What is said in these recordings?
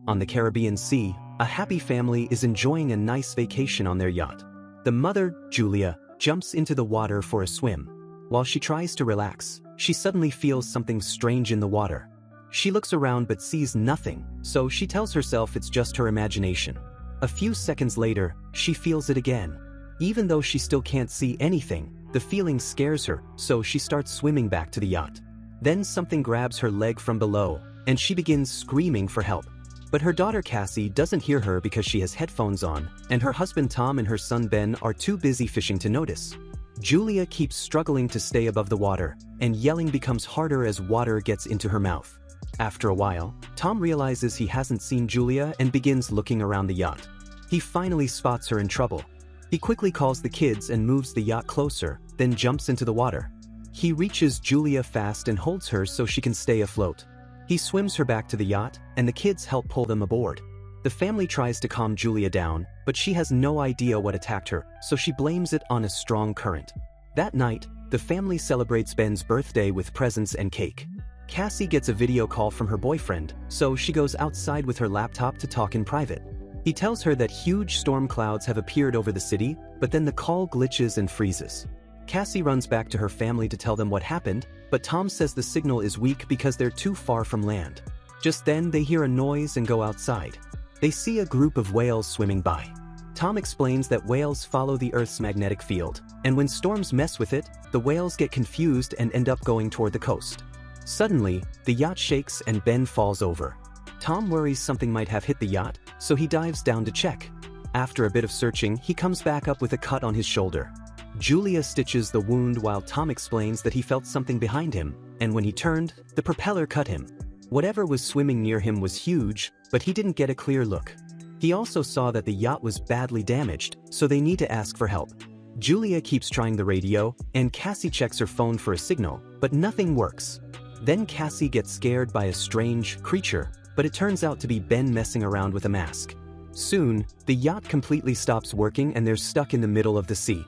On the Caribbean Sea, a happy family is enjoying a nice vacation on their yacht. The mother, Julia, jumps into the water for a swim. While she tries to relax, she suddenly feels something strange in the water. She looks around but sees nothing, so she tells herself it's just her imagination. A few seconds later, she feels it again. Even though she still can't see anything, the feeling scares her, so she starts swimming back to the yacht. Then something grabs her leg from below, and she begins screaming for help. But her daughter Cassie doesn't hear her because she has headphones on, and her husband Tom and her son Ben are too busy fishing to notice. Julia keeps struggling to stay above the water, and yelling becomes harder as water gets into her mouth. After a while, Tom realizes he hasn't seen Julia and begins looking around the yacht. He finally spots her in trouble. He quickly calls the kids and moves the yacht closer, then jumps into the water. He reaches Julia fast and holds her so she can stay afloat. He swims her back to the yacht, and the kids help pull them aboard. The family tries to calm Julia down, but she has no idea what attacked her, so she blames it on a strong current. That night, the family celebrates Ben's birthday with presents and cake. Cassie gets a video call from her boyfriend, so she goes outside with her laptop to talk in private. He tells her that huge storm clouds have appeared over the city, but then the call glitches and freezes. Cassie runs back to her family to tell them what happened, but Tom says the signal is weak because they're too far from land. Just then they hear a noise and go outside. They see a group of whales swimming by. Tom explains that whales follow the Earth's magnetic field, and when storms mess with it, the whales get confused and end up going toward the coast. Suddenly, the yacht shakes and Ben falls over. Tom worries something might have hit the yacht, so he dives down to check. After a bit of searching, he comes back up with a cut on his shoulder. Julia stitches the wound while Tom explains that he felt something behind him, and when he turned, the propeller cut him. Whatever was swimming near him was huge, but he didn't get a clear look. He also saw that the yacht was badly damaged, so they need to ask for help. Julia keeps trying the radio, and Cassie checks her phone for a signal, but nothing works. Then Cassie gets scared by a strange creature, but it turns out to be Ben messing around with a mask. Soon, the yacht completely stops working and they're stuck in the middle of the sea.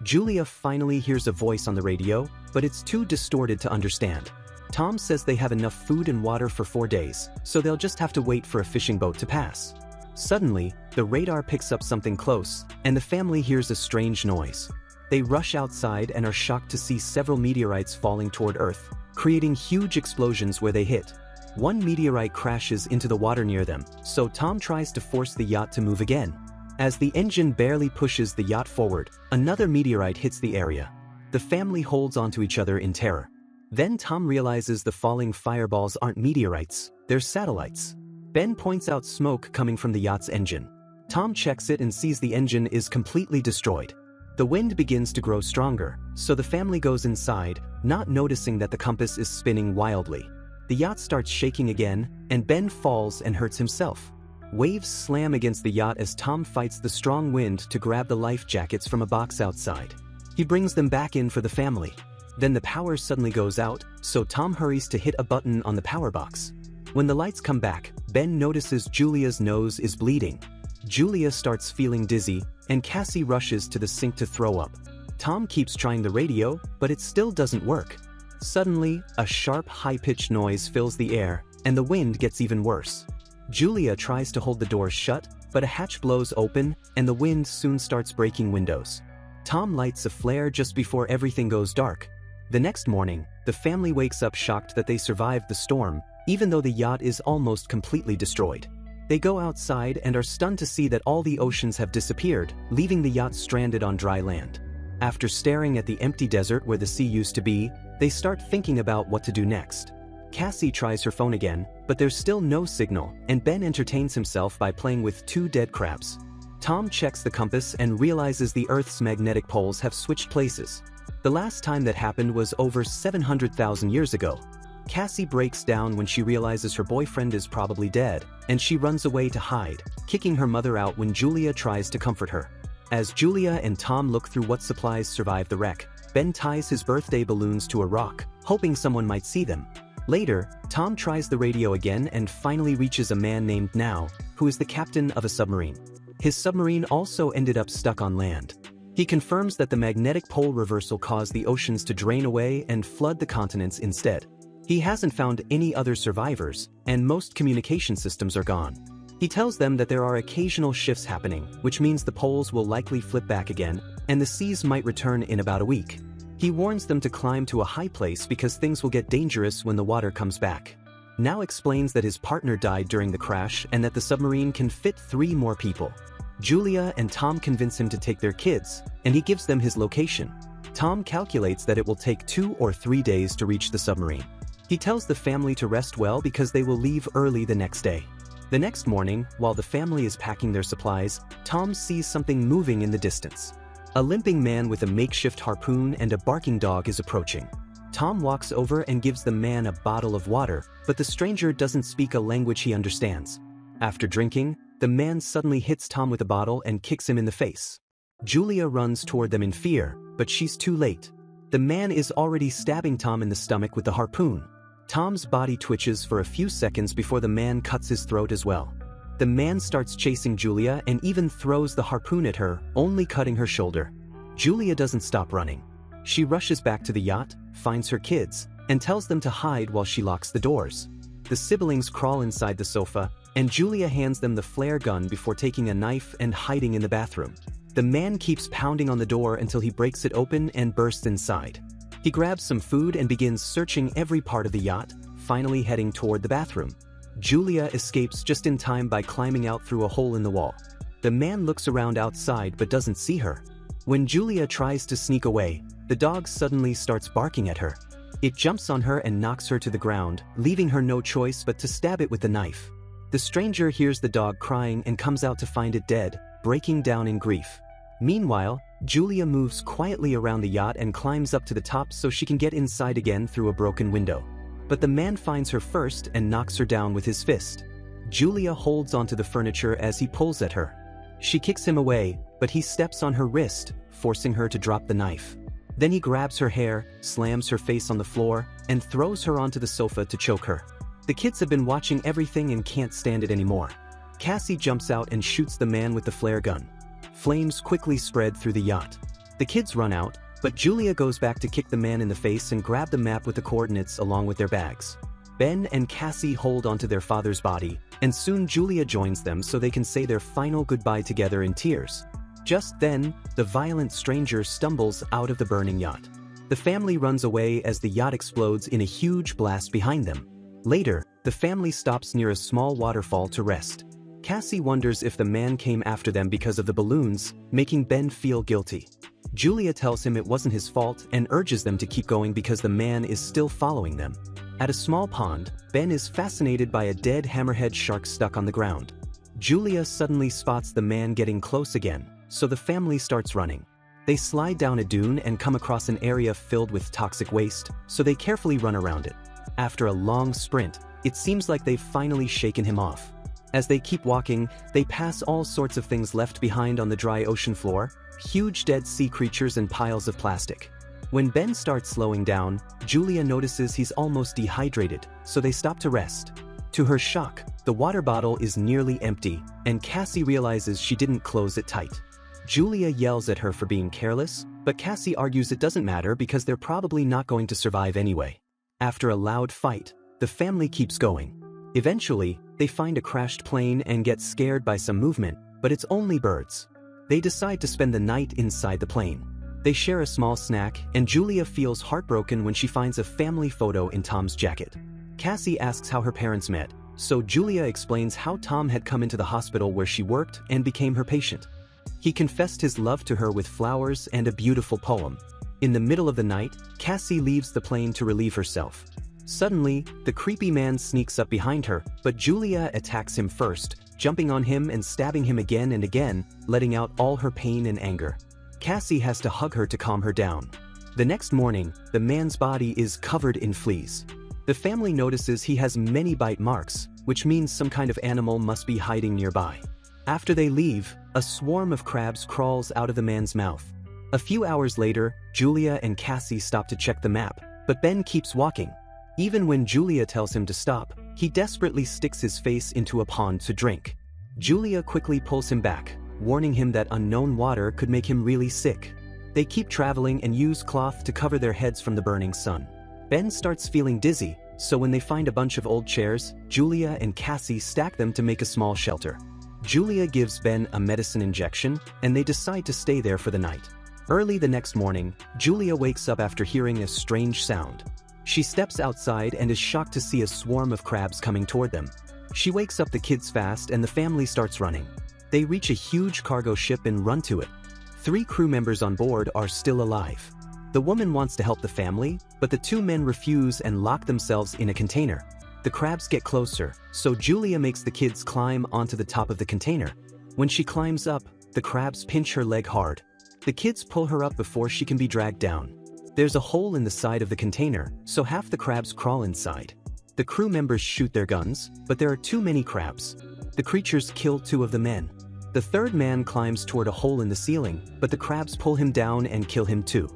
Julia finally hears a voice on the radio, but it's too distorted to understand. Tom says they have enough food and water for 4 days, so they'll just have to wait for a fishing boat to pass. Suddenly, the radar picks up something close, and the family hears a strange noise. They rush outside and are shocked to see several meteorites falling toward Earth, creating huge explosions where they hit. One meteorite crashes into the water near them, so Tom tries to force the yacht to move again. As the engine barely pushes the yacht forward, another meteorite hits the area. The family holds onto each other in terror. Then Tom realizes the falling fireballs aren't meteorites, they're satellites. Ben points out smoke coming from the yacht's engine. Tom checks it and sees the engine is completely destroyed. The wind begins to grow stronger, so the family goes inside, not noticing that the compass is spinning wildly. The yacht starts shaking again, and Ben falls and hurts himself. Waves slam against the yacht as Tom fights the strong wind to grab the life jackets from a box outside. He brings them back in for the family. Then the power suddenly goes out, so Tom hurries to hit a button on the power box. When the lights come back, Ben notices Julia's nose is bleeding. Julia starts feeling dizzy, and Cassie rushes to the sink to throw up. Tom keeps trying the radio, but it still doesn't work. Suddenly, a sharp, high-pitched noise fills the air, and the wind gets even worse. Julia tries to hold the doors shut, but a hatch blows open, and the wind soon starts breaking windows. Tom lights a flare just before everything goes dark. The next morning, the family wakes up shocked that they survived the storm, even though the yacht is almost completely destroyed. They go outside and are stunned to see that all the oceans have disappeared, leaving the yacht stranded on dry land. After staring at the empty desert where the sea used to be, they start thinking about what to do next. Cassie tries her phone again, but there's still no signal, and Ben entertains himself by playing with 2 dead crabs. Tom checks the compass and realizes the Earth's magnetic poles have switched places. The last time that happened was over 700,000 years ago. Cassie breaks down when she realizes her boyfriend is probably dead, and she runs away to hide, kicking her mother out when Julia tries to comfort her. As Julia and Tom look through what supplies survived the wreck, Ben ties his birthday balloons to a rock, hoping someone might see them. Later, Tom tries the radio again and finally reaches a man named Now, who is the captain of a submarine. His submarine also ended up stuck on land. He confirms that the magnetic pole reversal caused the oceans to drain away and flood the continents instead. He hasn't found any other survivors, and most communication systems are gone. He tells them that there are occasional shifts happening, which means the poles will likely flip back again, and the seas might return in about a week. He warns them to climb to a high place because things will get dangerous when the water comes back. Now explains that his partner died during the crash and that the submarine can fit 3 more people. Julia and Tom convince him to take their kids, and he gives them his location. Tom calculates that it will take 2 or 3 days to reach the submarine. He tells the family to rest well because they will leave early the next day. The next morning, while the family is packing their supplies, Tom sees something moving in the distance. A limping man with a makeshift harpoon and a barking dog is approaching. Tom walks over and gives the man a bottle of water, but the stranger doesn't speak a language he understands. After drinking, the man suddenly hits Tom with a bottle and kicks him in the face. Julia runs toward them in fear, but she's too late. The man is already stabbing Tom in the stomach with the harpoon. Tom's body twitches for a few seconds before the man cuts his throat as well. The man starts chasing Julia and even throws the harpoon at her, only cutting her shoulder. Julia doesn't stop running. She rushes back to the yacht, finds her kids, and tells them to hide while she locks the doors. The siblings crawl inside the sofa, and Julia hands them the flare gun before taking a knife and hiding in the bathroom. The man keeps pounding on the door until he breaks it open and bursts inside. He grabs some food and begins searching every part of the yacht, finally heading toward the bathroom. Julia escapes just in time by climbing out through a hole in the wall. The man looks around outside but doesn't see her. When Julia tries to sneak away, the dog suddenly starts barking at her. It jumps on her and knocks her to the ground, leaving her no choice but to stab it with the knife. The stranger hears the dog crying and comes out to find it dead, breaking down in grief. Meanwhile, Julia moves quietly around the yacht and climbs up to the top so she can get inside again through a broken window. But the man finds her first and knocks her down with his fist. Julia holds onto the furniture as he pulls at her. She kicks him away, but he steps on her wrist, forcing her to drop the knife. Then he grabs her hair, slams her face on the floor, and throws her onto the sofa to choke her. The kids have been watching everything and can't stand it anymore. Cassie jumps out and shoots the man with the flare gun. Flames quickly spread through the yacht. The kids run out, but Julia goes back to kick the man in the face and grab the map with the coordinates along with their bags. Ben and Cassie hold onto their father's body, and soon Julia joins them so they can say their final goodbye together in tears. Just then, the violent stranger stumbles out of the burning yacht. The family runs away as the yacht explodes in a huge blast behind them. Later, the family stops near a small waterfall to rest. Cassie wonders if the man came after them because of the balloons, making Ben feel guilty. Julia tells him it wasn't his fault and urges them to keep going because the man is still following them. At a small pond, Ben is fascinated by a dead hammerhead shark stuck on the ground. Julia suddenly spots the man getting close again, so the family starts running. They slide down a dune and come across an area filled with toxic waste, so they carefully run around it. After a long sprint, it seems like they've finally shaken him off. As they keep walking, they pass all sorts of things left behind on the dry ocean floor, huge dead sea creatures and piles of plastic. When Ben starts slowing down, Julia notices he's almost dehydrated, so they stop to rest. To her shock, the water bottle is nearly empty, and Cassie realizes she didn't close it tight. Julia yells at her for being careless, but Cassie argues it doesn't matter because they're probably not going to survive anyway. After a loud fight, the family keeps going. Eventually, they find a crashed plane and get scared by some movement, but it's only birds. They decide to spend the night inside the plane. They share a small snack, and Julia feels heartbroken when she finds a family photo in Tom's jacket. Cassie asks how her parents met, so Julia explains how Tom had come into the hospital where she worked and became her patient. He confessed his love to her with flowers and a beautiful poem. In the middle of the night, Cassie leaves the plane to relieve herself. Suddenly, the creepy man sneaks up behind her, but Julia attacks him first, jumping on him and stabbing him again and again, letting out all her pain and anger. Cassie has to hug her to calm her down. The next morning, the man's body is covered in fleas. The family notices he has many bite marks, which means some kind of animal must be hiding nearby. After they leave, a swarm of crabs crawls out of the man's mouth. A few hours later, Julia and Cassie stop to check the map, but Ben keeps walking. Even when Julia tells him to stop, he desperately sticks his face into a pond to drink. Julia quickly pulls him back, warning him that unknown water could make him really sick. They keep traveling and use cloth to cover their heads from the burning sun. Ben starts feeling dizzy, so when they find a bunch of old chairs, Julia and Cassie stack them to make a small shelter. Julia gives Ben a medicine injection, and they decide to stay there for the night. Early the next morning, Julia wakes up after hearing a strange sound. She steps outside and is shocked to see a swarm of crabs coming toward them. She wakes up the kids fast and the family starts running. They reach a huge cargo ship and run to it. 3 crew members on board are still alive. The woman wants to help the family, but the 2 men refuse and lock themselves in a container. The crabs get closer, so Julia makes the kids climb onto the top of the container. When she climbs up, the crabs pinch her leg hard. The kids pull her up before she can be dragged down. There's a hole in the side of the container, so half the crabs crawl inside. The crew members shoot their guns, but there are too many crabs. The creatures kill 2 of the men. The 3rd man climbs toward a hole in the ceiling, but the crabs pull him down and kill him too.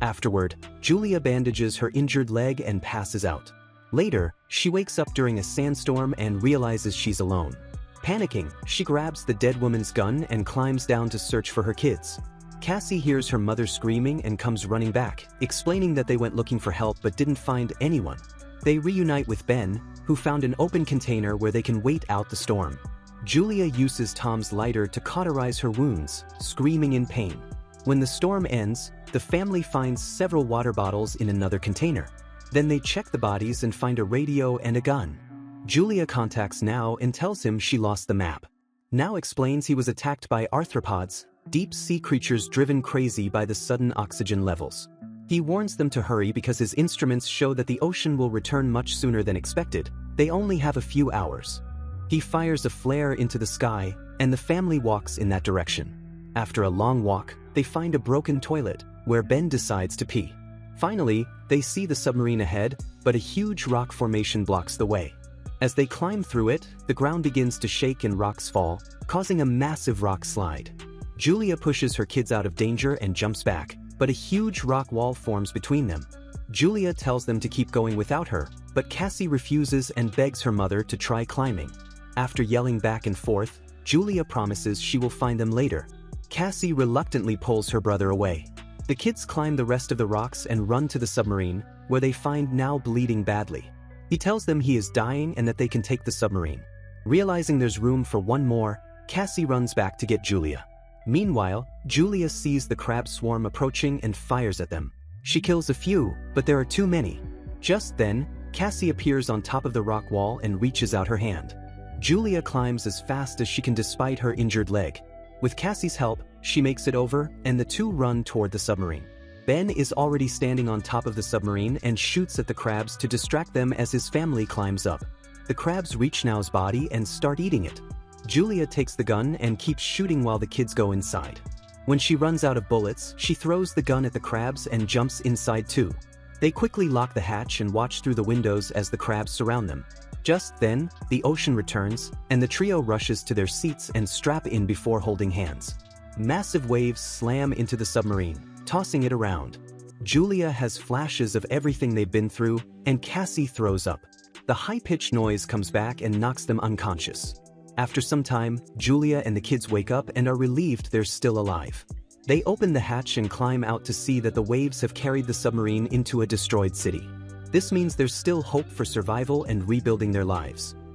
Afterward, Julia bandages her injured leg and passes out. Later, she wakes up during a sandstorm and realizes she's alone. Panicking, she grabs the dead woman's gun and climbs down to search for her kids. Cassie hears her mother screaming and comes running back, explaining that they went looking for help but didn't find anyone. They reunite with Ben, who found an open container where they can wait out the storm. Julia uses Tom's lighter to cauterize her wounds, screaming in pain. When the storm ends, the family finds several water bottles in another container. Then they check the bodies and find a radio and a gun. Julia contacts Now and tells him she lost the map. Now explains he was attacked by arthropods, deep-sea creatures driven crazy by the sudden oxygen levels. He warns them to hurry because his instruments show that the ocean will return much sooner than expected. They only have a few hours. He fires a flare into the sky, and the family walks in that direction. After a long walk, they find a broken toilet, where Ben decides to pee. Finally, they see the submarine ahead, but a huge rock formation blocks the way. As they climb through it, the ground begins to shake and rocks fall, causing a massive rock slide. Julia pushes her kids out of danger and jumps back, but a huge rock wall forms between them. Julia tells them to keep going without her, but Cassie refuses and begs her mother to try climbing. After yelling back and forth, Julia promises she will find them later. Cassie reluctantly pulls her brother away. The kids climb the rest of the rocks and run to the submarine, where they find Now bleeding badly. He tells them he is dying and that they can take the submarine. Realizing there's room for one more, Cassie runs back to get Julia. Meanwhile, Julia sees the crab swarm approaching and fires at them. She kills a few, but there are too many. Just then, Cassie appears on top of the rock wall and reaches out her hand. Julia climbs as fast as she can despite her injured leg. With Cassie's help, she makes it over, and the 2 run toward the submarine. Ben is already standing on top of the submarine and shoots at the crabs to distract them as his family climbs up. The crabs reach Now's body and start eating it. Julia takes the gun and keeps shooting while the kids go inside. When she runs out of bullets, she throws the gun at the crabs and jumps inside too. They quickly lock the hatch and watch through the windows as the crabs surround them. Just then, the ocean returns, and the trio rushes to their seats and strap in before holding hands. Massive waves slam into the submarine, tossing it around. Julia has flashes of everything they've been through, and Cassie throws up. The high-pitched noise comes back and knocks them unconscious. After some time, Julia and the kids wake up and are relieved they're still alive. They open the hatch and climb out to see that the waves have carried the submarine into a destroyed city. This means there's still hope for survival and rebuilding their lives.